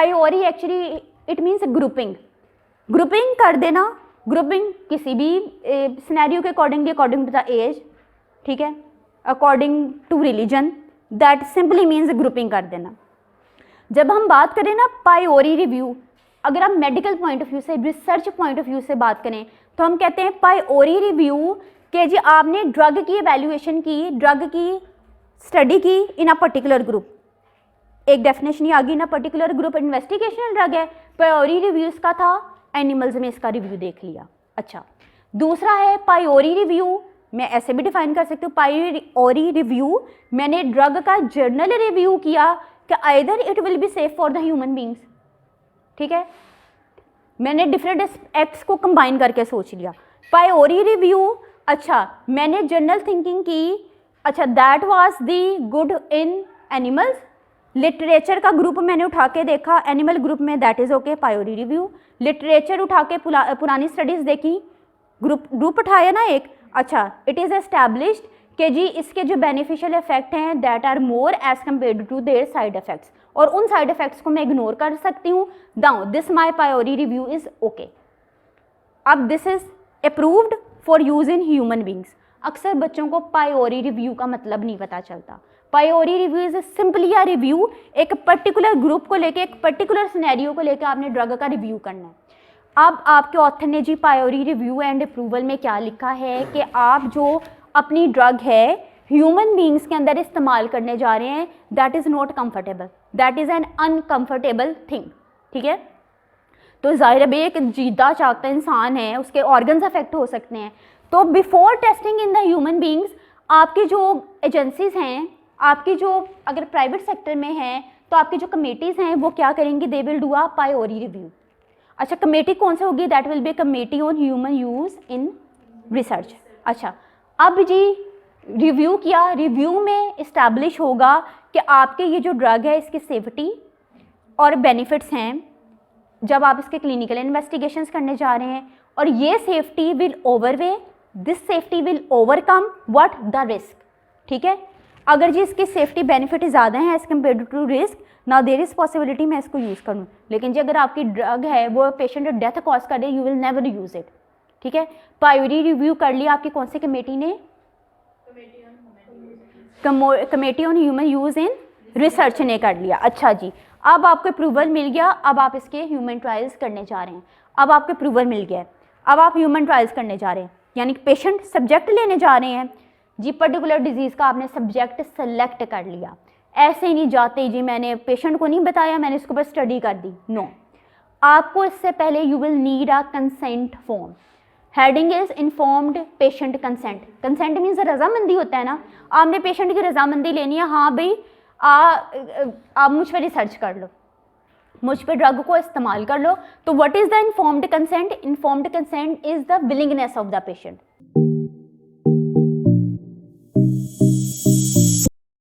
प्रायोरी actually it means grouping, grouping कर देना, grouping किसी भी सिनेरियो के अकॉर्डिंग टू द एज, ठीक है, according to religion, that simply means grouping कर देना। जब हम बात करें ना प्रायोरी रिव्यू, अगर आप मेडिकल पॉइंट ऑफ व्यू से, रिसर्च पॉइंट ऑफ व्यू से बात करें तो हम कहते हैं प्रायोरी रिव्यू कि जी आपने ड्रग की एवेल्युएशन की, ड्रग की स्टडी की इन अ पर्टिकुलर ग्रुप, एक डेफिनेशन ही आ गई ना, पर्टिकुलर ग्रुप इन्वेस्टिगेशनल ड्रग है, प्रायोरी रिव्यू इसका था, एनिमल्स में इसका रिव्यू देख लिया। अच्छा, दूसरा है प्रायोरी रिव्यू, मैं ऐसे भी डिफाइन कर सकती हूँ, प्रायोरी रिव्यू मैंने ड्रग का जर्नल रिव्यू किया कि either it will be safe for the human beings, ठीक है, मैंने डिफरेंट एक्ट्स को कंबाइन करके सोच लिया। प्रायोरी रिव्यू, अच्छा मैंने जर्नल थिंकिंग की, अच्छा that was the good in animals, literature का ग्रुप मैंने उठा के देखा एनिमल ग्रुप में, that is okay, प्रायोरी review. Literature उठा के पुरानी स्टडीज़ देखी, ग्रुप उठाया ना एक, अच्छा इट इज़ एस्टैब्लिश्ड कि जी इसके जो बेनिफिशियल इफेक्ट हैं that are more as compare to their side effects, और उन साइड इफेक्ट्स को मैं इग्नोर कर सकती हूँ, though this my priori review is okay. अब this is approved for use in human beings. अक्सर बच्चों को प्रायोरी रिव्यू का मतलब नहीं पता चलता। प्रायोरी review is simply a review, एक पर्टिकुलर ग्रुप को लेके, एक पर्टिकुलर सिनेरियो को लेके आपने ड्रग का रिव्यू करना है। अब आपके ऑथर ने जी प्रायोरी रिव्यू एंड अप्रूवल में क्या लिखा है कि आप जो अपनी ड्रग है ह्यूमन बींग्स के अंदर इस्तेमाल करने जा रहे हैं, that is not comfortable, that is an uncomfortable thing, ठीक है। तो जाहिर है एक जीता चाहता इंसान है, उसके ऑर्गन्स अफेक्ट हो सकते हैं। तो before testing in the human beings, आपकी जो एजेंसीज हैं, आपकी जो अगर प्राइवेट सेक्टर में हैं तो आपकी जो कमेटीज़ हैं वो क्या करेंगी, they will do a प्रायोरी review. अच्छा, कमेटी कौन सी होगी, that will be committee on human use in research. अच्छा, अब जी रिव्यू किया, रिव्यू में इस्टेब्लिश होगा कि आपके ये जो ड्रग है इसकी सेफ्टी और बेनिफिट्स हैं जब आप इसके क्लिनिकल इन्वेस्टिगेशंस करने जा रहे हैं, और ये safety will overweigh, this safety will overcome what the risk, ठीक है। अगर जी इसकी सेफ्टी बेनिफिट ज़्यादा है एज़ कम्पेयर टू रिस्क, ना देर इज़ पॉसिबिलिटी मैं इसको यूज़ करूँ, लेकिन जी अगर आपकी ड्रग है वो पेशेंट डेथ कॉज कर दे, you will never use it, ठीक है। प्रायोरी रिव्यू कर लिया आपकी कौन सी कमेटी ने, committee on human use in research ने कर लिया। अच्छा जी, अब आपको अप्रूवल मिल गया, अब आप इसके ह्यूमन ट्रायल्स करने जा रहे हैं। अब आपको अप्रूवल मिल गया, अब आप ह्यूमन ट्रायल्स करने जा रहे हैं, यानी कि पेशेंट सब्जेक्ट लेने जा रहे हैं जी। पर्टिकुलर डिजीज़ का आपने सब्जेक्ट सेलेक्ट कर लिया, ऐसे ही नहीं जाते जी मैंने पेशेंट को नहीं बताया, मैंने इसके ऊपर स्टडी कर दी, नो। आपको इससे पहले you will need a consent form, heading is informed patient consent. Consent means रजामंदी होता है ना, आपने पेशेंट की रजामंदी लेनी है, हाँ भाई आप मुझ पर रिसर्च कर लो, मुझ पर ड्रग को इस्तेमाल कर लो। तो what is the informed consent, informed consent is the willingness of the patient.